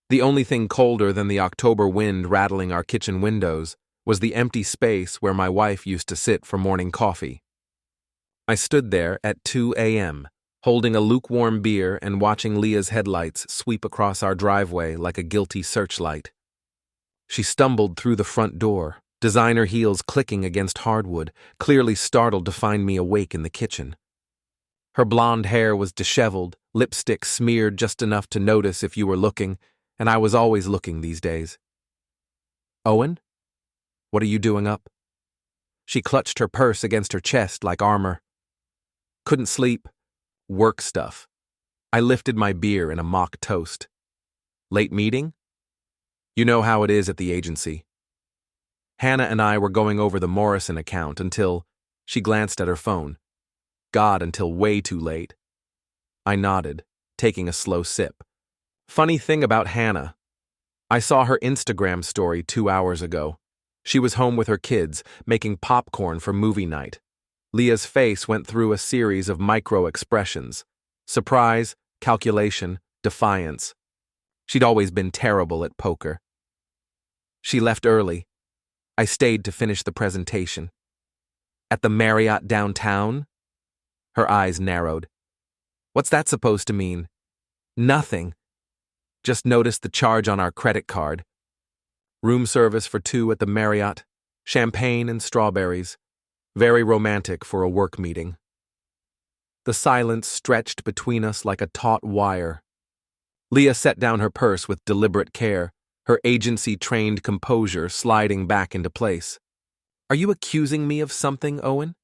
The only thing colder than the October wind rattling our kitchen windows was the empty space where my wife used to sit for morning coffee. I stood there at 2 a.m., holding a lukewarm beer and watching Leah's headlights sweep across our driveway like a guilty searchlight. She stumbled through the front door, designer heels clicking against hardwood, clearly startled to find me awake in the kitchen. Her blonde hair was disheveled, lipstick smeared just enough to notice if you were looking, and I was always looking these days. "Owen? What are you doing up?" She clutched her purse against her chest like armor. "Couldn't sleep. Work stuff." I lifted my beer in a mock toast. "Late meeting?" "You know how it is at the agency." Hannah and I were going over the Morrison account until she glanced at her phone. God, until way too late. I nodded, taking a slow sip. Funny thing about Hannah. I saw her Instagram story 2 hours ago. She was home with her kids, making popcorn for movie night. Leah's face went through a series of micro-expressions: surprise, calculation, defiance. She'd always been terrible at poker. She left early. I stayed to finish the presentation. "At the Marriott downtown?" Her eyes narrowed. "What's that supposed to mean?" "Nothing. Just noticed the charge on our credit card. Room service for 2 at the Marriott, champagne and strawberries. Very romantic for a work meeting." The silence stretched between us like a taut wire. Leah set down her purse with deliberate care, her agency-trained composure sliding back into place. "Are you accusing me of something, Owen?"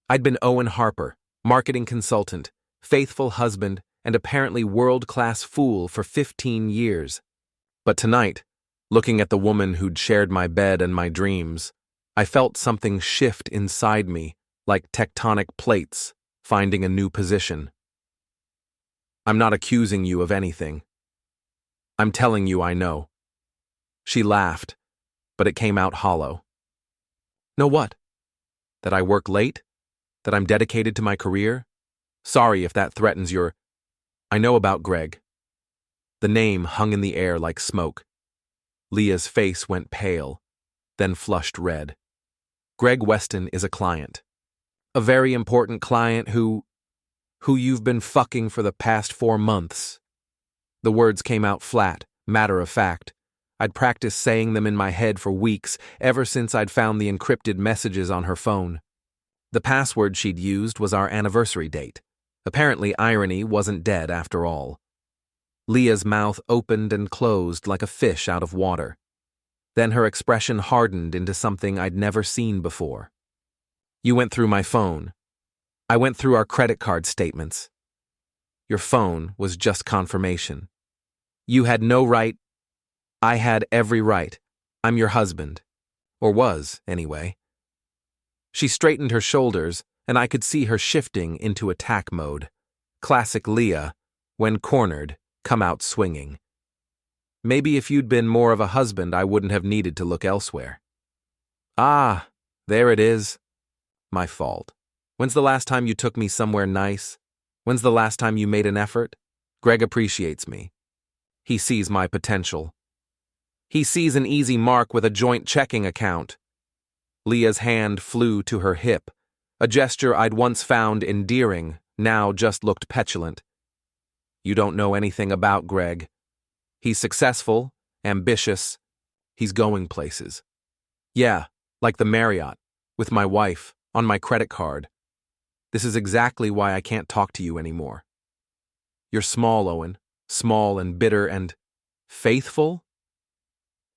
I'd been Owen Harper, marketing consultant, faithful husband, and apparently world-class fool for 15 years. But tonight, looking at the woman who'd shared my bed and my dreams, I felt something shift inside me, like tectonic plates finding a new position. "I'm not accusing you of anything. I'm telling you I know." She laughed, but it came out hollow. "Know what? That I work late? That I'm dedicated to my career? Sorry if that threatens your—" "I know about Greg." The name hung in the air like smoke. Leah's face went pale, then flushed red. "Greg Weston is a client. A very important client who you've been fucking for the past 4 months. The words came out flat, matter of fact. I'd practiced saying them in my head for weeks, ever since I'd found the encrypted messages on her phone. The password she'd used was our anniversary date. Apparently irony wasn't dead after all. Leah's mouth opened and closed like a fish out of water. Then her expression hardened into something I'd never seen before. "You went through my phone. I went through our credit card statements. Your phone was just confirmation. You had no right. I had every right. I'm your husband. Or was, anyway." She straightened her shoulders, and I could see her shifting into attack mode. Classic Leah, when cornered, come out swinging. "Maybe if you'd been more of a husband, I wouldn't have needed to look elsewhere." "Ah, there it is. My fault. When's the last time you took me somewhere nice? When's the last time you made an effort? Greg appreciates me. He sees my potential. He sees an easy mark with a joint checking account." Leah's hand flew to her hip, a gesture I'd once found endearing, now just looked petulant. "You don't know anything about Greg. He's successful, ambitious. He's going places. Yeah, like the Marriott, with my wife, on my credit card. This is exactly why I can't talk to you anymore. You're small, Owen, small and bitter and faithful?"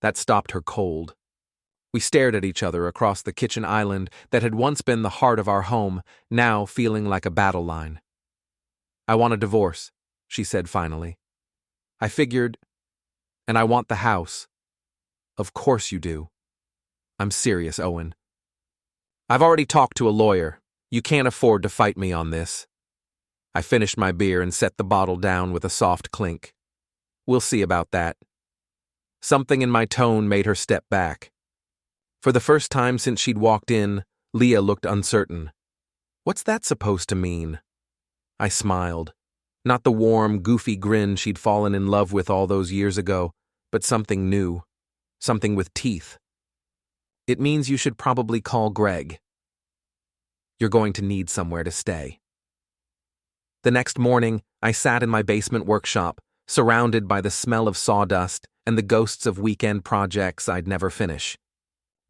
That stopped her cold. We stared at each other across the kitchen island that had once been the heart of our home, now feeling like a battle line. "I want a divorce," she said finally. "I figured, and I want the house." "Of course you do." "I'm serious, Owen. I've already talked to a lawyer. You can't afford to fight me on this." I finished my beer and set the bottle down with a soft clink. "We'll see about that." Something in my tone made her step back. For the first time since she'd walked in, Leah looked uncertain. "What's that supposed to mean?" I smiled. Not the warm, goofy grin she'd fallen in love with all those years ago, but something new, something with teeth. It means you should probably call Greg. You're going to need somewhere to stay. The next morning, I sat in my basement workshop, surrounded by the smell of sawdust and the ghosts of weekend projects I'd never finish.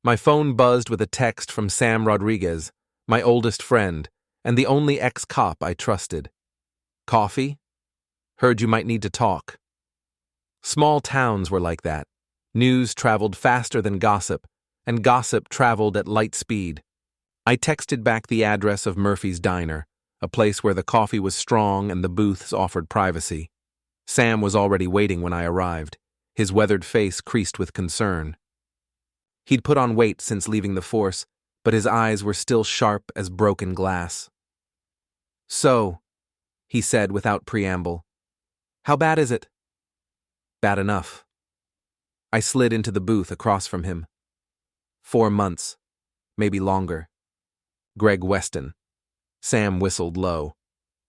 My phone buzzed with a text from Sam Rodriguez, my oldest friend, and the only ex-cop I trusted. Coffee? Heard you might need to talk. Small towns were like that. News traveled faster than gossip, and gossip traveled at light speed. I texted back the address of Murphy's Diner, a place where the coffee was strong and the booths offered privacy. Sam was already waiting when I arrived, his weathered face creased with concern. He'd put on weight since leaving the force, but his eyes were still sharp as broken glass. "So," he said without preamble, "how bad is it?" "Bad enough." I slid into the booth across from him. 4 months, maybe longer. Greg Weston. Sam whistled low.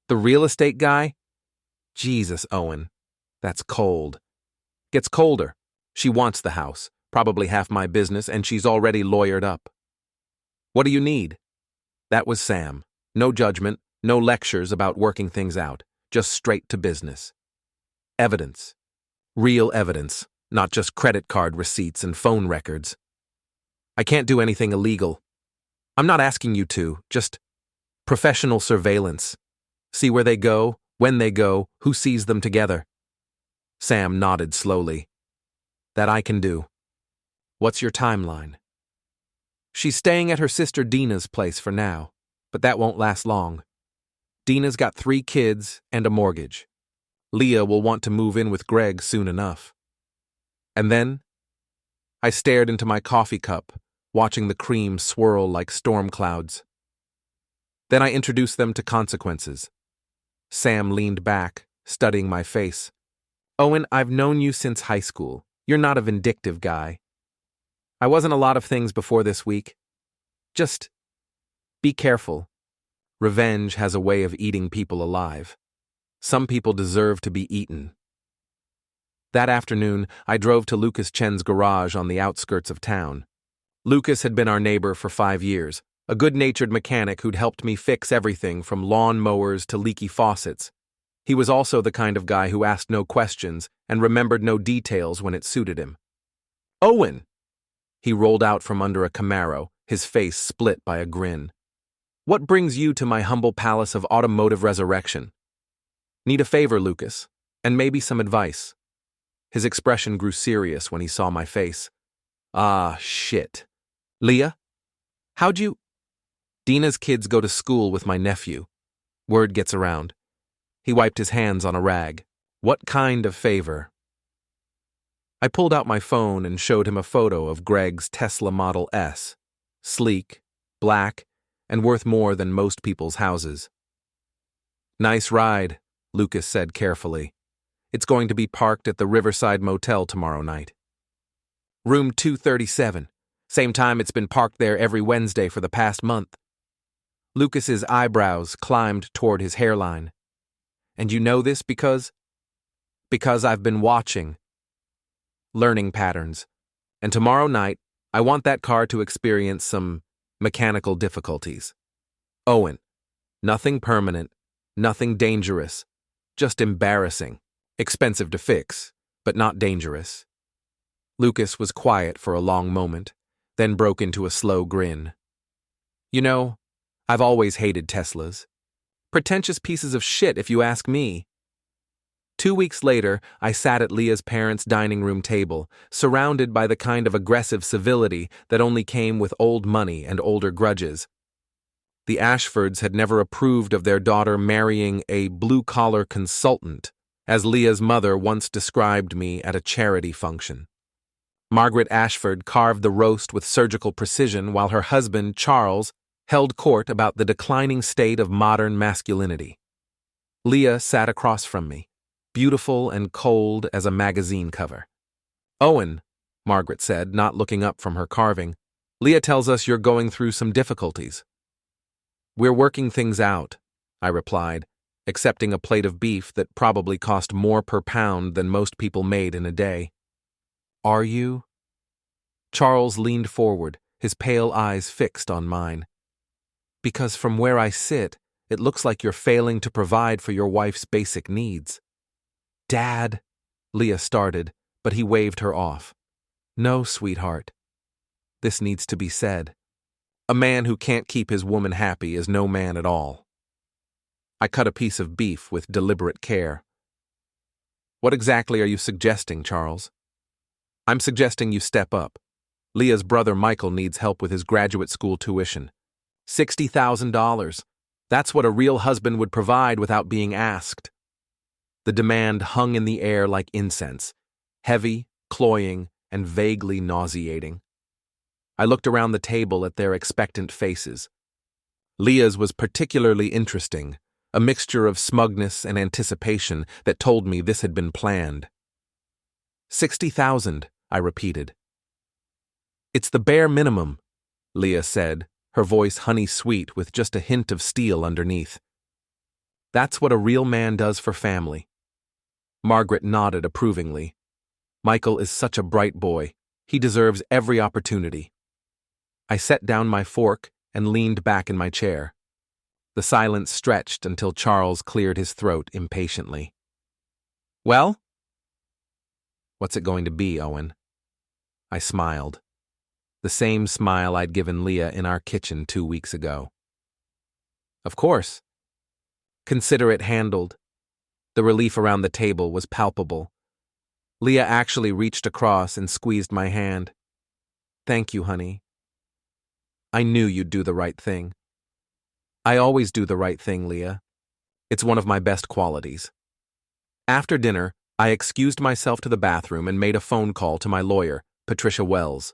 "The real estate guy? Jesus, Owen. That's cold." "Gets colder. She wants the house, probably half my business, and she's already lawyered up." "What do you need?" That was Sam. No judgment, no lectures about working things out, just straight to business. Evidence. Real evidence, not just credit card receipts and phone records. "I can't do anything illegal." "I'm not asking you to, just professional surveillance. See where they go, when they go, who sees them together." Sam nodded slowly. "That I can do." "What's your timeline?" "She's staying at her sister Dina's place for now, but that won't last long. Dina's got 3 kids and a mortgage. Leah will want to move in with Greg soon enough." And then, I stared into my coffee cup, watching the cream swirl like storm clouds. Then I introduced them to consequences. Sam leaned back, studying my face. "Owen, I've known you since high school. You're not a vindictive guy. I wasn't a lot of things before this week. Just be careful. Revenge has a way of eating people alive. Some people deserve to be eaten." That afternoon, I drove to Lucas Chen's garage on the outskirts of town. Lucas had been our neighbor for 5 years, a good-natured mechanic who'd helped me fix everything from lawn mowers to leaky faucets. He was also the kind of guy who asked no questions and remembered no details when it suited him. "Owen!" He rolled out from under a Camaro, his face split by a grin. "What brings you to my humble palace of automotive resurrection?" "Need a favor, Lucas, and maybe some advice." His expression grew serious when he saw my face. "Ah, shit. Leah? How'd you—" "Dina's kids go to school with my nephew. Word gets around." He wiped his hands on a rag. "What kind of favor?" I pulled out my phone and showed him a photo of Greg's Tesla Model S. Sleek, black, and worth more than most people's houses. "Nice ride," Lucas said carefully. "It's going to be parked at the Riverside Motel tomorrow night. Room 237. Same time it's been parked there every Wednesday for the past month." Lucas's eyebrows climbed toward his hairline. "And you know this because?" "Because I've been watching. Learning patterns. And tomorrow night, I want that car to experience some mechanical difficulties. Owen, nothing permanent, nothing dangerous, just embarrassing, expensive to fix, but not dangerous." Lucas was quiet for a long moment, then broke into a slow grin. "You know, I've always hated Teslas. Pretentious pieces of shit if you ask me." 2 weeks later, I sat at Leah's parents' dining room table, surrounded by the kind of aggressive civility that only came with old money and older grudges. The Ashfords had never approved of their daughter marrying a blue-collar consultant, as Leah's mother once described me at a charity function. Margaret Ashford carved the roast with surgical precision while her husband, Charles, held court about the declining state of modern masculinity. Leah sat across from me, beautiful and cold as a magazine cover. "Owen," Margaret said, not looking up from her carving, "Leah tells us you're going through some difficulties." "We're working things out," I replied, accepting a plate of beef that probably cost more per pound than most people made in a day. Are you? Charles leaned forward, his pale eyes fixed on mine. Because from where I sit, it looks like you're failing to provide for your wife's basic needs. Dad, Leah started, but he waved her off. No, sweetheart. This needs to be said. A man who can't keep his woman happy is no man at all. I cut a piece of beef with deliberate care. What exactly are you suggesting, Charles? I'm suggesting you step up. Leah's brother Michael needs help with his graduate school tuition. $60,000. That's what a real husband would provide without being asked. The demand hung in the air like incense, heavy, cloying, and vaguely nauseating. I looked around the table at their expectant faces. Leah's was particularly interesting, a mixture of smugness and anticipation that told me this had been planned. 60,000, I repeated. It's the bare minimum, Leah said, her voice honey-sweet with just a hint of steel underneath. That's what a real man does for family. Margaret nodded approvingly. Michael is such a bright boy. He deserves every opportunity. I set down my fork and leaned back in my chair. The silence stretched until Charles cleared his throat impatiently. Well? What's it going to be, Owen? I smiled. The same smile I'd given Leah in our kitchen 2 weeks ago. Of course. Consider it handled. The relief around the table was palpable. Leah actually reached across and squeezed my hand. Thank you, honey. I knew you'd do the right thing. I always do the right thing, Leah. It's one of my best qualities. After dinner, I excused myself to the bathroom and made a phone call to my lawyer, Patricia Wells.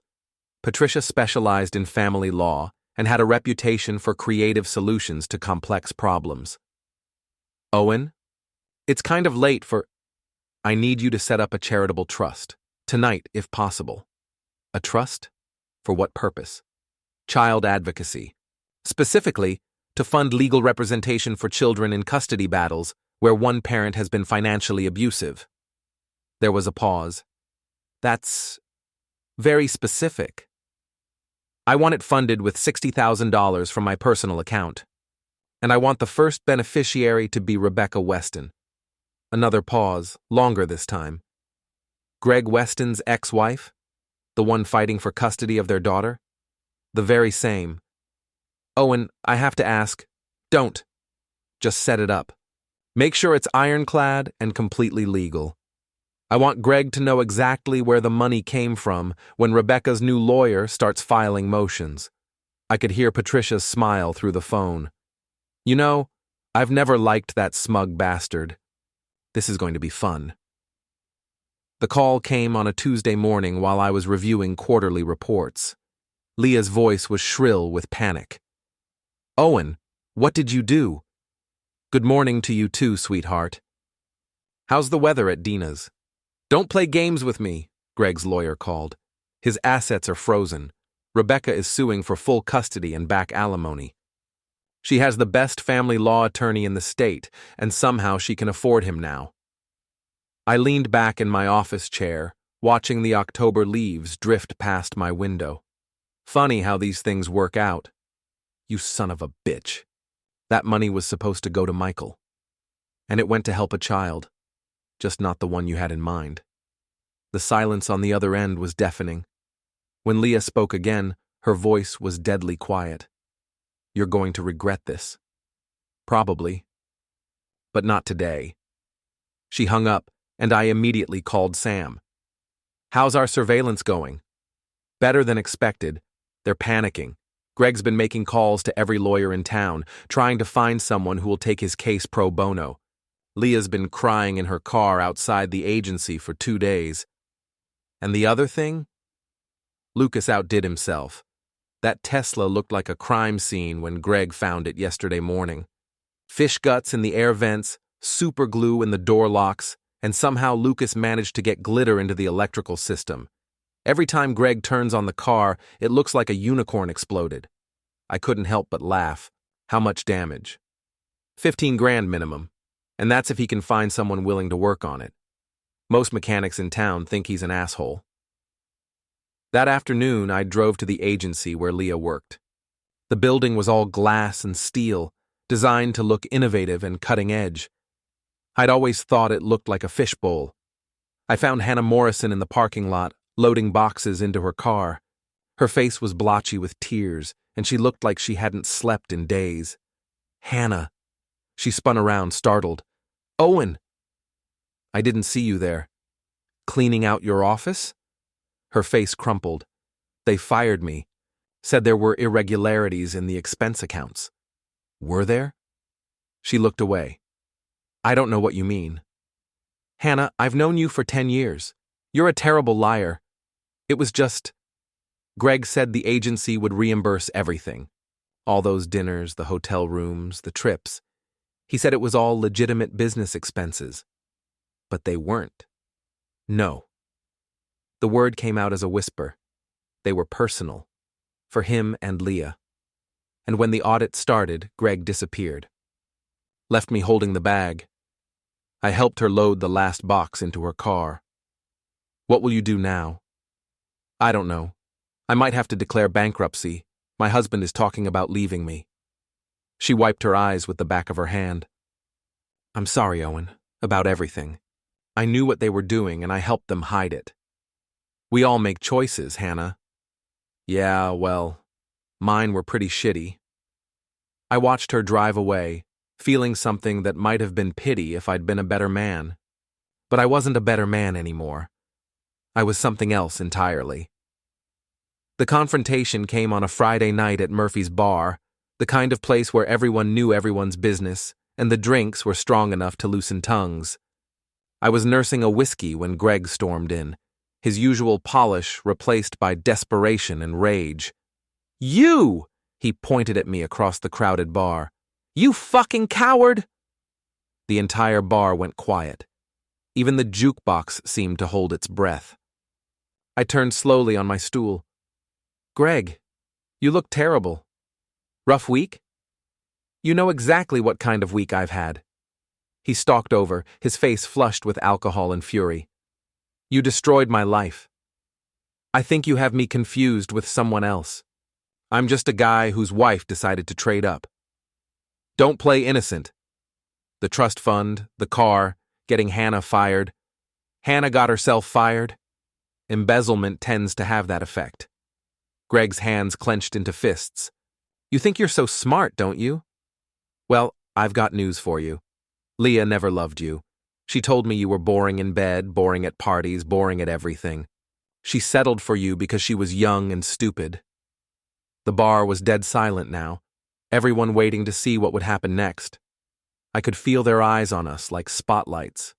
Patricia specialized in family law and had a reputation for creative solutions to complex problems. Owen, it's kind of late for... I need you to set up a charitable trust, tonight if possible. A trust? For what purpose? Child advocacy. Specifically, to fund legal representation for children in custody battles where one parent has been financially abusive. There was a pause. That's very specific. I want it funded with $60,000 from my personal account. And I want the first beneficiary to be Rebecca Weston. Another pause, longer this time. Greg Weston's ex-wife? The one fighting for custody of their daughter? The very same. Owen, I have to ask, don't. Just set it up. Make sure it's ironclad and completely legal. I want Greg to know exactly where the money came from when Rebecca's new lawyer starts filing motions. I could hear Patricia's smile through the phone. You know, I've never liked that smug bastard. This is going to be fun. The call came on a Tuesday morning while I was reviewing quarterly reports. Leah's voice was shrill with panic. Owen, what did you do? Good morning to you too, sweetheart. How's the weather at Dina's? Don't play games with me, Greg's lawyer called. His assets are frozen. Rebecca is suing for full custody and back alimony. She has the best family law attorney in the state, and somehow she can afford him now. I leaned back in my office chair, watching the October leaves drift past my window. Funny how these things work out. You son of a bitch. That money was supposed to go to Michael. And it went to help a child. Just not the one you had in mind. The silence on the other end was deafening. When Leah spoke again, her voice was deadly quiet. You're going to regret this. Probably. But not today. She hung up, and I immediately called Sam. How's our surveillance going? Better than expected. They're panicking. Greg's been making calls to every lawyer in town, trying to find someone who will take his case pro bono. Leah's been crying in her car outside the agency for 2 days. And the other thing? Lucas outdid himself. That Tesla looked like a crime scene when Greg found it yesterday morning. Fish guts in the air vents, super glue in the door locks, and somehow Lucas managed to get glitter into the electrical system. Every time Greg turns on the car, it looks like a unicorn exploded. I couldn't help but laugh. How much damage? 15 grand minimum. And that's if he can find someone willing to work on it. Most mechanics in town think he's an asshole. That afternoon, I drove to the agency where Leah worked. The building was all glass and steel, designed to look innovative and cutting edge. I'd always thought it looked like a fishbowl. I found Hannah Morrison in the parking lot, loading boxes into her car. Her face was blotchy with tears, and she looked like she hadn't slept in days. Hannah. She spun around, startled. Owen! I didn't see you there. Cleaning out your office? Her face crumpled. They fired me. Said there were irregularities in the expense accounts. Were there? She looked away. I don't know what you mean. Hannah, I've known you for 10 years. You're a terrible liar. It was just... Greg said the agency would reimburse everything. All those dinners, the hotel rooms, the trips. He said it was all legitimate business expenses. But they weren't. No. The word came out as a whisper. They were personal. For him and Leah. And when the audit started, Greg disappeared. Left me holding the bag. I helped her load the last box into her car. What will you do now? I don't know. I might have to declare bankruptcy. My husband is talking about leaving me. She wiped her eyes with the back of her hand. I'm sorry, Owen, about everything. I knew what they were doing and I helped them hide it. We all make choices, Hannah. Yeah, well, mine were pretty shitty. I watched her drive away, feeling something that might have been pity if I'd been a better man. But I wasn't a better man anymore. I was something else entirely. The confrontation came on a Friday night at Murphy's Bar, the kind of place where everyone knew everyone's business, and the drinks were strong enough to loosen tongues. I was nursing a whiskey when Greg stormed in, his usual polish replaced by desperation and rage. You! He pointed at me across the crowded bar. You fucking coward! The entire bar went quiet. Even the jukebox seemed to hold its breath. I turned slowly on my stool. Greg, you look terrible. Rough week? You know exactly what kind of week I've had. He stalked over, his face flushed with alcohol and fury. You destroyed my life. I think you have me confused with someone else. I'm just a guy whose wife decided to trade up. Don't play innocent. The trust fund, the car, getting Hannah fired. Hannah got herself fired. Embezzlement tends to have that effect. Greg's hands clenched into fists. You think you're so smart, don't you? Well, I've got news for you. Leah never loved you. She told me you were boring in bed, boring at parties, boring at everything. She settled for you because she was young and stupid. The bar was dead silent now, everyone waiting to see what would happen next. I could feel their eyes on us like spotlights.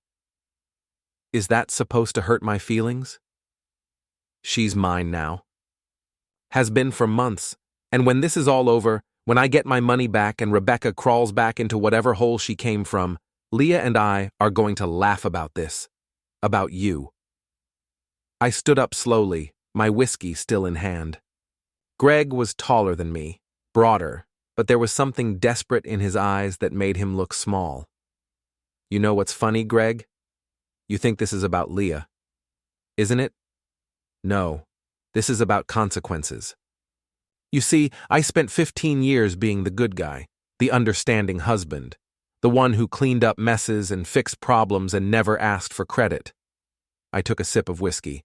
Is that supposed to hurt my feelings? She's mine now. Has been for months, and when this is all over, when I get my money back and Rebecca crawls back into whatever hole she came from, Leah and I are going to laugh about this. About you. I stood up slowly, my whiskey still in hand. Greg was taller than me, broader, but there was something desperate in his eyes that made him look small. You know what's funny, Greg? You think this is about Leah. Isn't it? No, this is about consequences. You see, I spent 15 years being the good guy, the understanding husband, the one who cleaned up messes and fixed problems and never asked for credit. I took a sip of whiskey.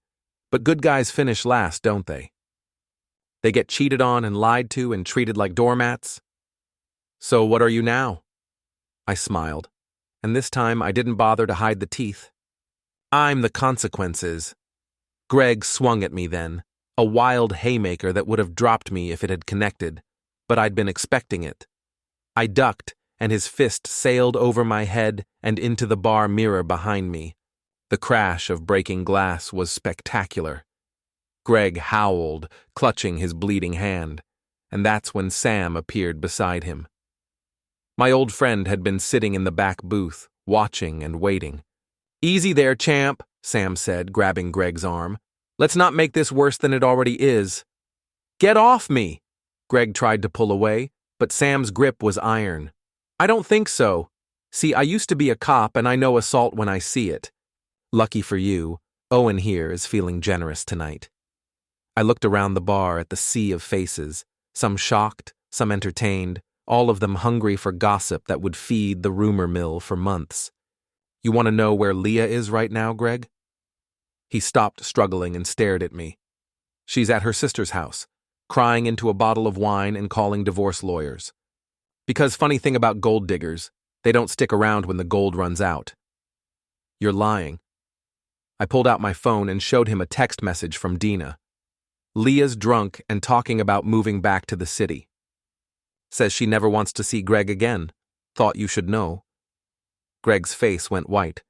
But good guys finish last, don't they? They get cheated on and lied to and treated like doormats. So what are you now? I smiled, and this time I didn't bother to hide the teeth. I'm the consequences. Greg swung at me then, a wild haymaker that would have dropped me if it had connected, but I'd been expecting it. I ducked, and his fist sailed over my head and into the bar mirror behind me. The crash of breaking glass was spectacular. Greg howled, clutching his bleeding hand, and that's when Sam appeared beside him. My old friend had been sitting in the back booth, watching and waiting. Easy there, champ, Sam said, grabbing Greg's arm. Let's not make this worse than it already is. Get off me! Greg tried to pull away, but Sam's grip was iron. I don't think so. See, I used to be a cop and I know assault when I see it. Lucky for you, Owen here is feeling generous tonight. I looked around the bar at the sea of faces, some shocked, some entertained, all of them hungry for gossip that would feed the rumor mill for months. You want to know where Leah is right now, Greg? He stopped struggling and stared at me. She's at her sister's house, crying into a bottle of wine and calling divorce lawyers. Because funny thing about gold diggers, they don't stick around when the gold runs out. You're lying. I pulled out my phone and showed him a text message from Dina. Leah's drunk and talking about moving back to the city. Says she never wants to see Greg again. Thought you should know. Greg's face went white.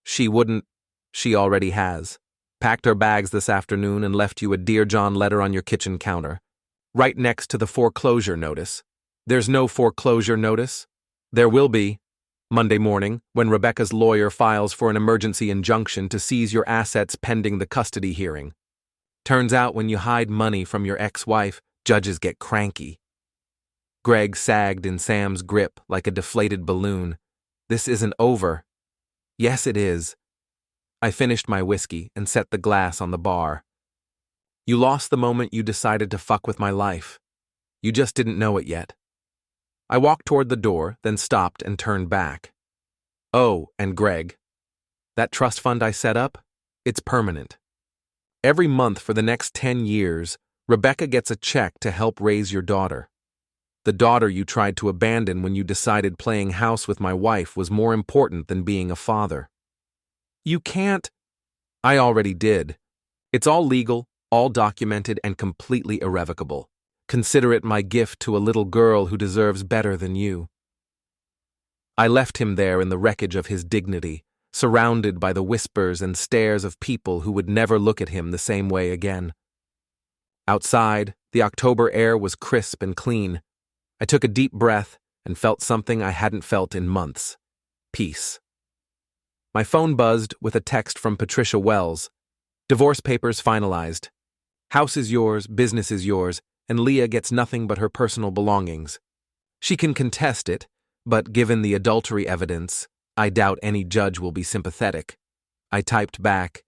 She wouldn't. She already has. Packed her bags this afternoon and left you a Dear John letter on your kitchen counter. Right next to the foreclosure notice. There's no foreclosure notice. There will be. Monday morning, when Rebecca's lawyer files for an emergency injunction to seize your assets pending the custody hearing. Turns out when you hide money from your ex-wife, judges get cranky. Greg sagged in Sam's grip like a deflated balloon. This isn't over. Yes, it is. I finished my whiskey and set the glass on the bar. You lost the moment you decided to fuck with my life. You just didn't know it yet. I walked toward the door, then stopped and turned back. Oh, and Greg, that trust fund I set up, it's permanent. Every month for the next 10 years, Rebecca gets a check to help raise your daughter. The daughter you tried to abandon when you decided playing house with my wife was more important than being a father. You can't. I already did. It's all legal, all documented, and completely irrevocable. Consider it my gift to a little girl who deserves better than you. I left him there in the wreckage of his dignity, surrounded by the whispers and stares of people who would never look at him the same way again. Outside, the October air was crisp and clean. I took a deep breath and felt something I hadn't felt in months. Peace. My phone buzzed with a text from Patricia Wells. Divorce papers finalized. House is yours, business is yours, and Leah gets nothing but her personal belongings. She can contest it, but given the adultery evidence, I doubt any judge will be sympathetic. I typed back,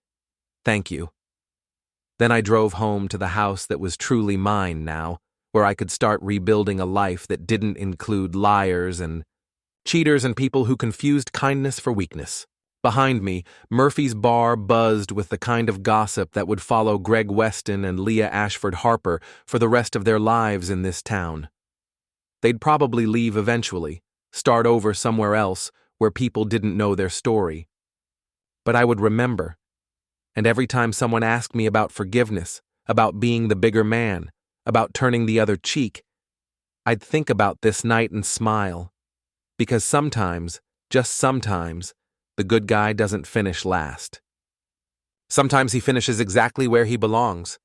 "Thank you." Then I drove home to the house that was truly mine now, where I could start rebuilding a life that didn't include liars and cheaters and people who confused kindness for weakness. Behind me, Murphy's Bar buzzed with the kind of gossip that would follow Greg Weston and Leah Ashford Harper for the rest of their lives in this town. They'd probably leave eventually, start over somewhere else where people didn't know their story. But I would remember. And every time someone asked me about forgiveness, about being the bigger man, about turning the other cheek, I'd think about this night and smile. Because sometimes, just sometimes, the good guy doesn't finish last. Sometimes he finishes exactly where he belongs.